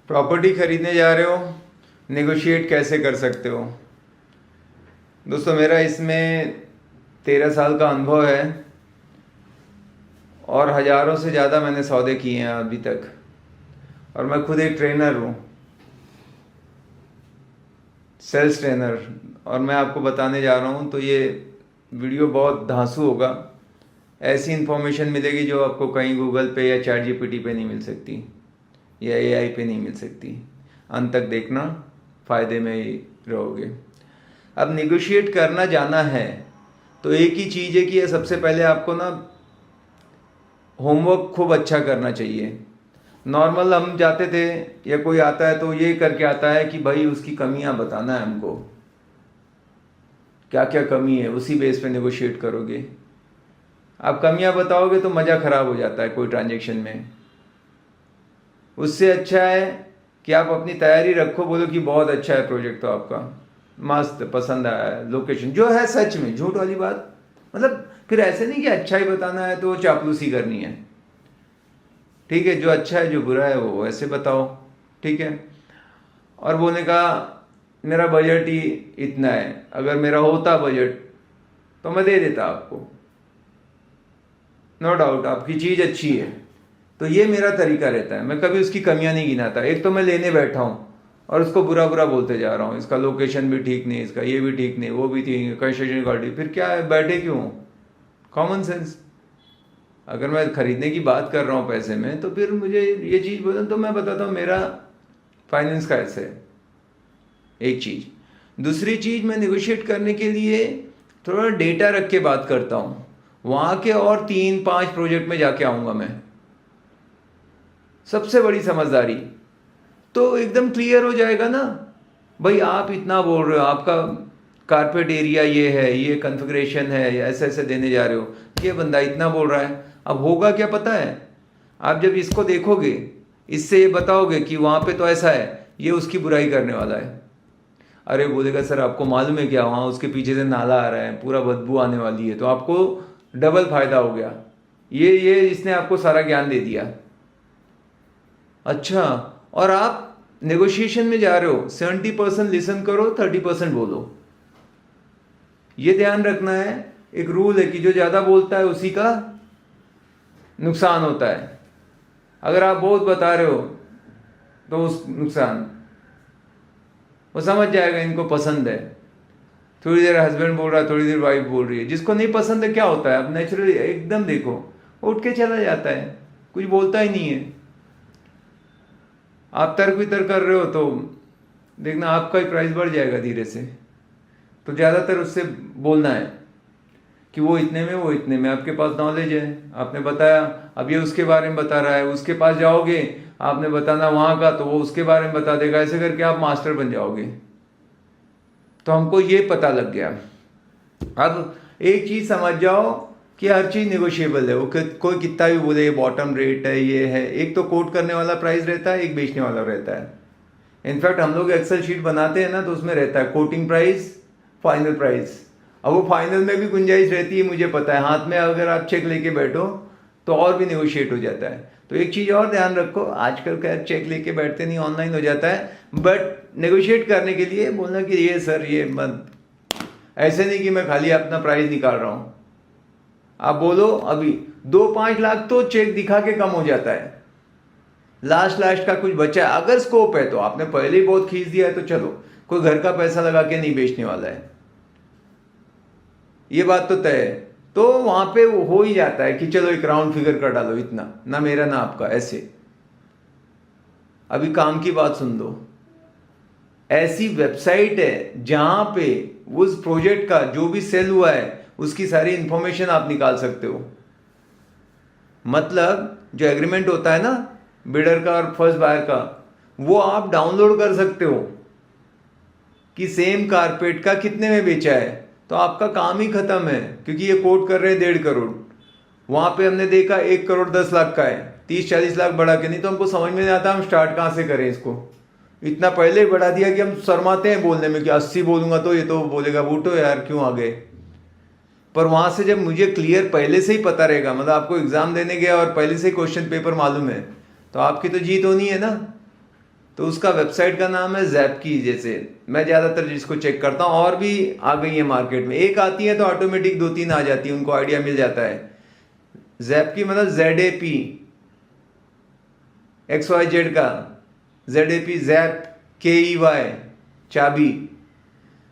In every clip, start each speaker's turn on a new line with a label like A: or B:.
A: Property खरीदने जा रहे हो, नेगोशिएट कैसे कर सकते हो। दोस्तों, मेरा इसमें 13 साल का अनुभव है और हज़ारों से ज़्यादा मैंने सौदे किए हैं अभी तक। और मैं खुद एक ट्रेनर हूँ, सेल्स ट्रेनर। और मैं आपको बताने जा रहा हूँ, तो ये वीडियो बहुत धांसू होगा। ऐसी इन्फॉर्मेशन मिलेगी जो आपको कहीं गूगल पे या चैट जीपीटी पे नहीं मिल सकती या एआई पे नहीं मिल सकती। अंत तक देखना, फ़ायदे में ही रहोगे। अब निगोशिएट करना जाना है तो एक ही चीज़ है कि सबसे पहले आपको ना होमवर्क खूब अच्छा करना चाहिए। नॉर्मल हम जाते थे या कोई आता है तो ये करके आता है कि भाई उसकी कमियां बताना है हमको, क्या क्या कमी है, उसी बेस पे नेगोशिएट करोगे। आप कमियां बताओगे तो मज़ा ख़राब हो जाता है कोई ट्रांजेक्शन में। उससे अच्छा है कि आप अपनी तैयारी रखो, बोलो कि बहुत अच्छा है प्रोजेक्ट, तो आपका मस्त, पसंद आया है, लोकेशन जो है सच में, झूठ वाली बात मतलब। फिर ऐसे नहीं कि अच्छा ही बताना है तो चापलूसी करनी है। ठीक है, जो अच्छा है जो बुरा है वो ऐसे बताओ, ठीक है। और बोलने का मेरा बजट ही इतना है, अगर मेरा होता बजट तो मैं दे देता आपको, नो डाउट आपकी चीज़ अच्छी है। तो ये मेरा तरीका रहता है, मैं कभी उसकी कमियां नहीं गिनाता। एक तो मैं लेने बैठा हूँ और उसको बुरा बुरा बोलते जा रहा हूँ, इसका लोकेशन भी ठीक नहीं, इसका ये भी ठीक नहीं, वो भी ठीक नहीं, कंस्ट्रक्शन क्वालिटी, फिर क्या है, बैठे क्यों? Common sense. अगर मैं खरीदने की बात कर रहा हूँ पैसे में, तो फिर मुझे ये चीज़ बोलो तो मैं बताता हूँ मेरा फाइनेंस का ऐसे है। एक चीज़। दूसरी चीज़, मैं नेगोशिएट करने के लिए थोड़ा डेटा रख के बात करता हूँ। वहाँ के और 3-5 प्रोजेक्ट में जाके आऊँगा मैं, सबसे बड़ी समझदारी। तो एकदम क्लियर हो जाएगा ना भाई, आप इतना बोल रहे हो, आपका कारपेट एरिया ये है, ये कॉन्फ़िगरेशन है, ऐसे ऐसे देने जा रहे हो, ये बंदा इतना बोल रहा है। अब होगा क्या पता है, आप जब इसको देखोगे, इससे ये बताओगे कि वहाँ पे तो ऐसा है, ये उसकी बुराई करने वाला है। अरे बोलेगा सर आपको मालूम है क्या, वहाँ उसके पीछे से नाला आ रहा है, पूरा बदबू आने वाली है, तो आपको डबल फायदा हो गया। ये इसने आपको सारा ज्ञान दे दिया। अच्छा, और आप नेगोशिएशन में जा रहे हो, 70% लिसन करो, 30% बोलो। ये ध्यान रखना है, एक रूल है कि जो ज़्यादा बोलता है उसी का नुकसान होता है। अगर आप बहुत बता रहे हो तो उस नुकसान, वो समझ जाएगा इनको पसंद है। थोड़ी देर हस्बैंड बोल रहा है, थोड़ी देर वाइफ बोल रही है, जिसको नहीं पसंद है क्या होता है, अब नेचुरली एकदम देखो उठ के चला जाता है, कुछ बोलता ही नहीं है। आप तर्क वितर्क कर रहे हो तो देखना आपका ही प्राइस बढ़ जाएगा धीरे से। तो ज़्यादातर उससे बोलना है कि वो इतने में, वो इतने में, आपके पास नॉलेज है, आपने बताया, अब ये उसके बारे में बता रहा है, उसके पास जाओगे आपने बताना वहाँ का, तो वो उसके बारे में बता देगा, ऐसे करके आप मास्टर बन जाओगे। तो हमको ये पता लग गया। अब एक चीज़ समझ जाओ कि हर चीज़ निगोशिएबल है। वो कोई कितना भी बोले ये बॉटम रेट है, ये है, एक तो कोट करने वाला प्राइस रहता है, एक बेचने वाला रहता है। इनफैक्ट हम लोग एक्सेल शीट बनाते हैं ना, तो उसमें रहता है कोटिंग प्राइस, फाइनल प्राइस। अब वो फाइनल में भी गुंजाइश रहती है, मुझे पता है। हाथ में अगर आप चेक लेके बैठो तो और भी नेगोशिएट हो जाता है। तो एक चीज़ और ध्यान रखो, आजकल क्या चेक लेके बैठते नहीं, ऑनलाइन हो जाता है। बट नेगोशिएट करने के लिए बोलना कि ये सर ये मत, ऐसे नहीं कि मैं खाली अपना प्राइस निकाल रहा हूँ। आप बोलो अभी 2-5 लाख तो चेक दिखा के कम हो जाता है। लास्ट का कुछ बचा है, अगर स्कोप है तो आपने पहले ही बहुत खींच दिया है, तो चलो कोई घर का पैसा लगा के नहीं बेचने वाला है, ये बात तो तय है। तो वहां पे वो हो ही जाता है कि चलो एक राउंड फिगर कर डालो, इतना ना मेरा ना आपका, ऐसे। अभी काम की बात सुन दो, ऐसी वेबसाइट है जहां पे उस प्रोजेक्ट का जो भी सेल हुआ है उसकी सारी इंफॉर्मेशन आप निकाल सकते हो। मतलब जो एग्रीमेंट होता है ना बिडर का और फर्स्ट बायर का, वो आप डाउनलोड कर सकते हो कि सेम कारपेट का कितने में बेचा है। तो आपका काम ही खत्म है, क्योंकि ये कोट कर रहे हैं 1.5 करोड़, वहां पे हमने देखा 1 करोड़ 10 लाख का है, 30-40 लाख बढ़ा के। नहीं तो हमको समझ में नहीं आता हम स्टार्ट कहाँ से करें इसको। इतना पहले ही बढ़ा दिया कि हम शर्माते हैं बोलने में कि 80 बोलूंगा तो ये तो बोलेगा बूटो यार क्यों आ गए। पर वहां से जब मुझे क्लियर पहले से ही पता रहेगा, मतलब आपको एग्जाम देने गया और पहले से ही क्वेश्चन पेपर मालूम है, तो आपकी तो जीत होनी है ना। तो उसका वेबसाइट का नाम है ज़ैपकी। जैसे मैं ज़्यादातर जिसको चेक करता हूँ, और भी आ गई है मार्केट में, एक आती है तो ऑटोमेटिक 2-3 आ जाती है, उनको आइडिया मिल जाता है। ज़ैपकी मतलब ZAP, XYZ का ZAP, ज़ैप KEY, चाबी।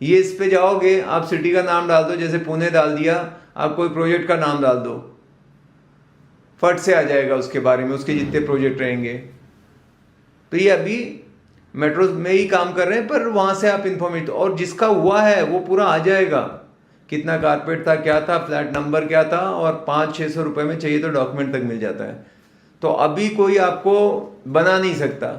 A: ये इस पे जाओगे, आप सिटी का नाम डाल दो, जैसे पुणे डाल दिया, आप कोई प्रोजेक्ट का नाम डाल दो, फट से आ जाएगा उसके बारे में, उसके जितने प्रोजेक्ट रहेंगे। तो ये अभी मेट्रो में ही काम कर रहे हैं, पर वहाँ से आप इन्फॉर्मेट, और जिसका हुआ है वो पूरा आ जाएगा, कितना कारपेट था, क्या था, फ्लैट नंबर क्या था, और 500-600 रुपये में चाहिए तो डॉक्यूमेंट तक मिल जाता है। तो अभी कोई आपको बना नहीं सकता।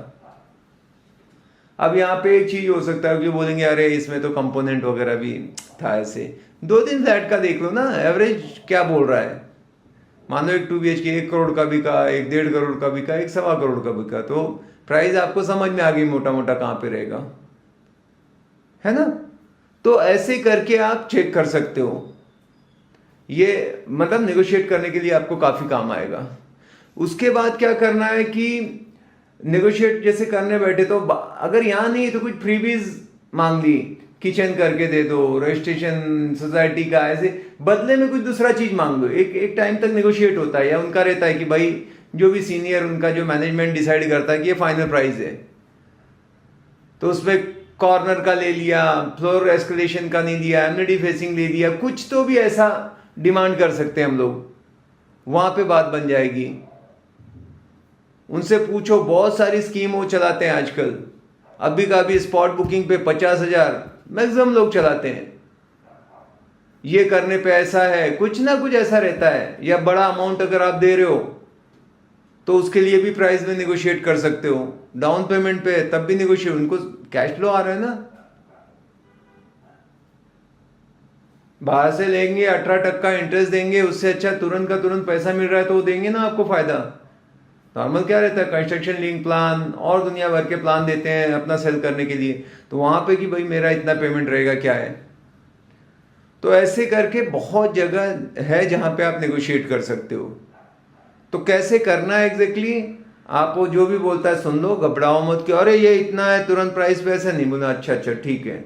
A: अब यहाँ पे एक चीज हो सकता है कि बोलेंगे अरे इसमें तो कंपोनेंट वगैरह भी था, ऐसे 2-3 फ्लैट का देख लो ना, एवरेज क्या बोल रहा है। मान लो एक 2 BHK 1 करोड़ का बिका, एक 1.5 करोड़ का बिका, एक 1.25 करोड़ का बिका, तो प्राइस आपको समझ में आ गई मोटा मोटा कहाँ पे रहेगा, है ना। तो ऐसे करके आप चेक कर सकते हो, ये मतलब नेगोशिएट करने के लिए आपको काफी काम आएगा। उसके बाद क्या करना है कि नेगोशिएट जैसे करने बैठे तो अगर यहाँ नहीं है तो कुछ फ्रीबीज मांग ली, किचन करके दे दो, रजिस्ट्रेशन सोसाइटी का, ऐसे बदले में कुछ दूसरा चीज मांग लो। एक टाइम तक नेगोशिएट होता है, या उनका रहता है कि भाई जो भी सीनियर, उनका जो मैनेजमेंट डिसाइड करता है कि ये फाइनल प्राइस है, तो उसमें कॉर्नर का ले लिया, फ्लोर एस्केलेशन का नहीं लिया, एमिनिटी फेसिंग ले लिया, कुछ तो भी ऐसा डिमांड कर सकते हैं हम लोग, वहां पे बात बन जाएगी। उनसे पूछो, बहुत सारी स्कीम वो चलाते हैं आजकल। अभी का भी स्पॉट बुकिंग पे 50,000 मैक्सिमम लोग चलाते हैं। ये करने पे ऐसा है, कुछ ना कुछ ऐसा रहता है। या बड़ा अमाउंट अगर आप दे रहे हो तो उसके लिए भी प्राइस में निगोशिएट कर सकते हो। डाउन पेमेंट पे तब भी निगोशिएट, उनको कैश फ्लो आ रहा है ना, बाहर से लेंगे 18% इंटरेस्ट देंगे, उससे अच्छा तुरंत का तुरंत पैसा मिल रहा है तो वो देंगे ना आपको फायदा। नॉर्मल क्या रहता है, कंस्ट्रक्शन लिंक प्लान और दुनिया भर के प्लान देते हैं अपना सेल करने के लिए, तो वहां पे कि भाई मेरा इतना पेमेंट रहेगा क्या है। तो ऐसे करके बहुत जगह है जहां पे आप नेगोशिएट कर सकते हो। तो कैसे करना है एग्जैक्टली, आप वो जो भी बोलता है सुन लो, घबराओ मत कि अरे ये इतना है तुरंत प्राइस पे, ऐसा नहीं बोला। अच्छा ठीक है,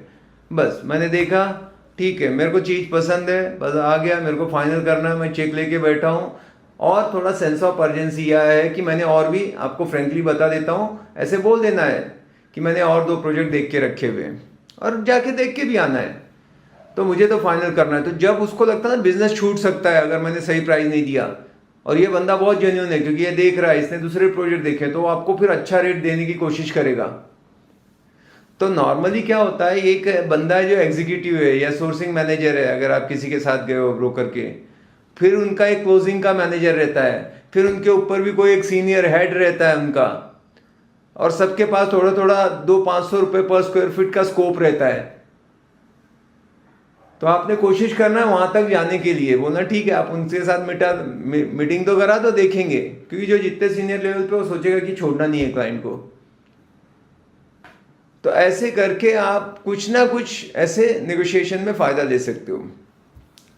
A: बस मैंने देखा, ठीक है, मेरे को चीज पसंद है, बस आ गया, मेरे को फाइनल करना है, मैं चेक लेके बैठा हूँ। और थोड़ा सेंस ऑफ अर्जेंसी यह है कि मैंने और भी, आपको फ्रेंकली बता देता हूँ, ऐसे बोल देना है कि मैंने और 2 प्रोजेक्ट देख के रखे हुए हैं और जाके देख के भी आना है, तो मुझे तो फाइनल करना है। तो जब उसको लगता है ना बिजनेस छूट सकता है अगर मैंने सही प्राइस नहीं दिया, और ये बंदा बहुत जेन्युइन है क्योंकि ये देख रहा है, इसने दूसरे प्रोजेक्ट देखे, तो आपको फिर अच्छा रेट देने की कोशिश करेगा। तो नॉर्मली क्या होता है, एक बंदा है जो एग्जीक्यूटिव है या सोर्सिंग मैनेजर है, अगर आप किसी के साथ गए हो ब्रोकर के, फिर उनका एक क्लोजिंग का मैनेजर रहता है, फिर उनके ऊपर भी कोई एक सीनियर हेड रहता है उनका, और सबके पास थोड़ा थोड़ा 200-500 रुपए पर स्क्वायर फीट का स्कोप रहता है। तो आपने कोशिश करना है वहां तक जाने के लिए, बोलना ठीक है, आप उनके साथ मीटिंग तो करा तो देखेंगे, क्योंकि जो जितने सीनियर लेवल पे वो सोचेगा कि छोड़ना नहीं है क्लाइंट को। तो ऐसे करके आप कुछ ना कुछ ऐसे नेगोशिएशन में फायदा ले सकते हो।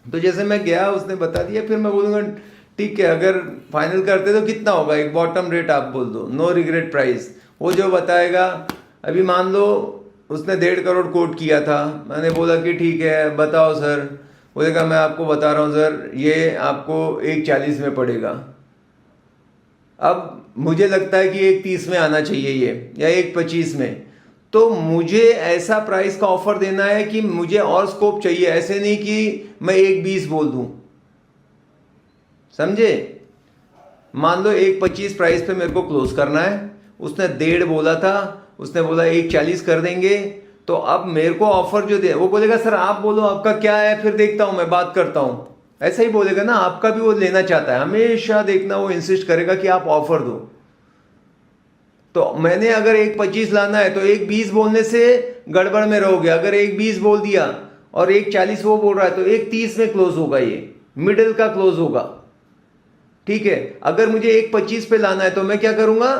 A: तो जैसे मैं गया, उसने बता दिया, फिर मैं बोलूँगा ठीक है, अगर फाइनल करते तो कितना होगा, एक बॉटम रेट आप बोल दो, नो रिग्रेट प्राइस, वो जो बताएगा। अभी मान लो उसने 1.5 करोड़ कोट किया था, मैंने बोला कि ठीक है बताओ सर, बोलेगा मैं आपको बता रहा हूँ सर, ये आपको 1.40 में पड़ेगा। अब मुझे लगता है कि 1.30 में आना चाहिए ये, या 1.25 में, तो मुझे ऐसा प्राइस का ऑफर देना है कि मुझे और स्कोप चाहिए, ऐसे नहीं कि मैं 1.20 बोल दूं, समझे। मान लो 1.25 प्राइस पे मेरे को क्लोज करना है, उसने 1.5 बोला था, उसने बोला 1.40 कर देंगे, तो अब मेरे को ऑफर जो दे, वो बोलेगा सर आप बोलो आपका क्या है, फिर देखता हूं मैं बात करता हूं, ऐसा ही बोलेगा ना, आपका भी वो लेना चाहता है, हमेशा देखना वो इंसिस्ट करेगा कि आप ऑफर दो। तो मैंने अगर 1.25 लाना है तो 1.20 बोलने से गड़बड़ में रहोगे। अगर 1.20 बोल दिया और 1.40 वो बोल रहा है तो 1.30 में क्लोज होगा, ये मिडिल का क्लोज होगा, ठीक है। अगर मुझे 1.25 पे लाना है तो मैं क्या करूंगा,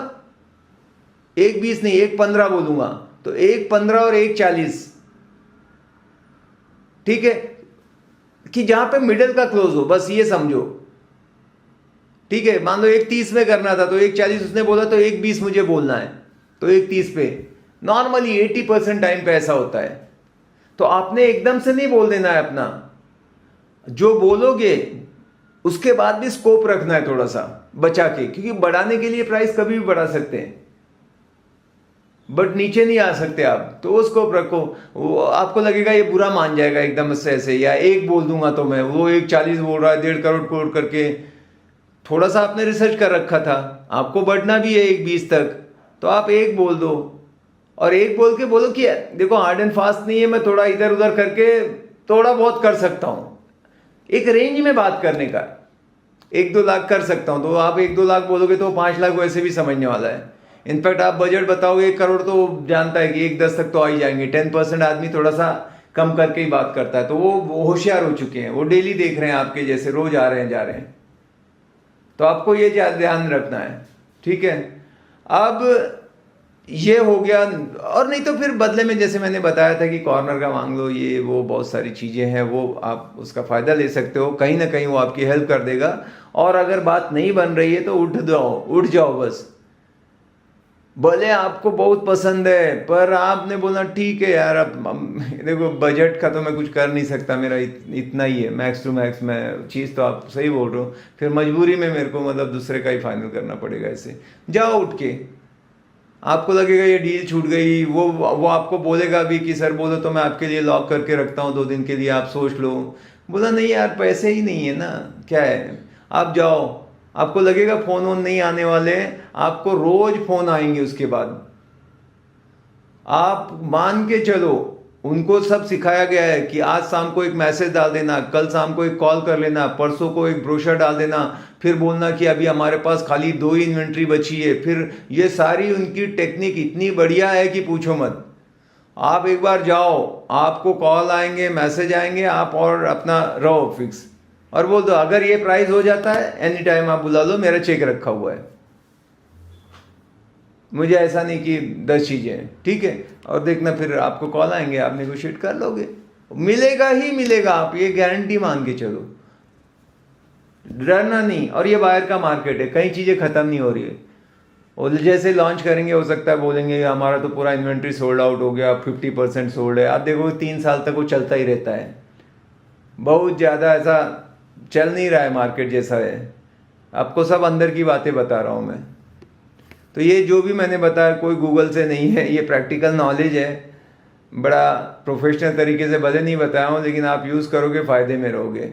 A: 1.20 नहीं 1.15 बोलूंगा, तो 1.15 और 1.40, ठीक है, कि जहां पे मिडिल का क्लोज हो, बस ये समझो, ठीक है। मान लो 1.30 में करना था तो 1.40 उसने बोला तो 1.20 मुझे बोलना है, तो एक 30 पे, नॉर्मली 80% टाइम पे ऐसा होता है। तो आपने एकदम से नहीं बोल देना है अपना, जो बोलोगे उसके बाद भी स्कोप रखना है थोड़ा सा बचा के, क्योंकि बढ़ाने के लिए प्राइस कभी भी बढ़ा सकते हैं बट नीचे नहीं आ सकते आप, तो वो स्कोप रखो। वो आपको लगेगा ये बुरा मान जाएगा एकदम से ऐसे, या एक बोल दूंगा तो मैं, वो एक 40 बोल रहा है 1.5 करोड़ कोट करके, थोड़ा सा आपने रिसर्च कर रखा था, आपको बढ़ना भी है 1.20 तक, तो आप एक बोल दो, और एक बोल के बोलो कि देखो हार्ड एंड फास्ट नहीं है, मैं थोड़ा इधर उधर करके थोड़ा बहुत कर सकता हूं, एक रेंज में बात करने का, 1-2 लाख कर सकता हूं, तो आप 1-2 लाख बोलोगे तो 5 लाख वैसे भी समझने वाला है। इनफैक्ट आप बजट बताओगे 1 करोड़ तो जानता है कि 1-10 तक तो आ ही जाएंगे। 10% आदमी थोड़ा सा कम करके ही बात करता है, तो वो होशियार हो चुके हैं, वो डेली देख रहे हैं आपके जैसे, रोज आ रहे हैं जा रहे हैं, तो आपको ये ध्यान रखना है, ठीक है। अब ये हो गया, और नहीं तो फिर बदले में जैसे मैंने बताया था कि कॉर्नर का मांग लो, ये वो बहुत सारी चीज़ें हैं, वो आप उसका फ़ायदा ले सकते हो, कहीं ना कहीं वो आपकी हेल्प कर देगा। और अगर बात नहीं बन रही है तो उठ जाओ बस, भले आपको बहुत पसंद है पर आपने बोला ठीक है यार, अब देखो बजट का तो मैं कुछ कर नहीं सकता, मेरा इतना ही है मैक्स टू मैक्स, मैं चीज़ तो आप सही बोल रहे हो, फिर मजबूरी में मेरे को मतलब दूसरे का ही फाइनल करना पड़ेगा। ऐसे जाओ उठ के, आपको लगेगा ये डील छूट गई, वो आपको बोलेगा भी कि सर बोलो तो मैं आपके लिए लॉक करके रखता हूँ 2 दिन के लिए, आप सोच लो। बोला नहीं यार पैसे ही नहीं है ना, क्या है, आप जाओ, आपको लगेगा फोन वोन नहीं आने वाले, आपको रोज फोन आएंगे उसके बाद, आप मान के चलो। उनको सब सिखाया गया है कि आज शाम को एक मैसेज डाल देना, कल शाम को एक कॉल कर लेना, परसों को एक ब्रोशर डाल देना, फिर बोलना कि अभी हमारे पास खाली 2 ही इन्वेंट्री बची है। फिर ये सारी उनकी टेक्निक इतनी बढ़िया है कि पूछो मत। आप एक बार जाओ, आपको कॉल आएंगे, मैसेज आएंगे, आप और अपना रहो फिक्स, और बोल दो अगर ये प्राइस हो जाता है एनी टाइम आप बुला लो, मेरा चेक रखा हुआ है, मुझे ऐसा नहीं कि 10 चीज़ें हैं, ठीक है। और देखना फिर आपको कॉल आएंगे, आप नेगोशिएट कर लोगे, मिलेगा ही मिलेगा, आप ये गारंटी मान के चलो, डरना नहीं। और ये बाहर का मार्केट है, कई चीज़ें ख़त्म नहीं हो रही है, और जैसे लॉन्च करेंगे हो सकता है बोलेंगे हमारा तो पूरा इन्वेंट्री सोल्ड आउट हो गया, 50% सोल्ड है। आप देखो 3 साल तक वो चलता ही रहता है, बहुत ज़्यादा ऐसा चल नहीं रहा है मार्केट जैसा है, आपको सब अंदर की बातें बता रहा हूँ मैं। तो ये जो भी मैंने बताया कोई गूगल से नहीं है, ये प्रैक्टिकल नॉलेज है, बड़ा प्रोफेशनल तरीके से भले नहीं बताया हूँ, लेकिन आप यूज़ करोगे फ़ायदे में रहोगे।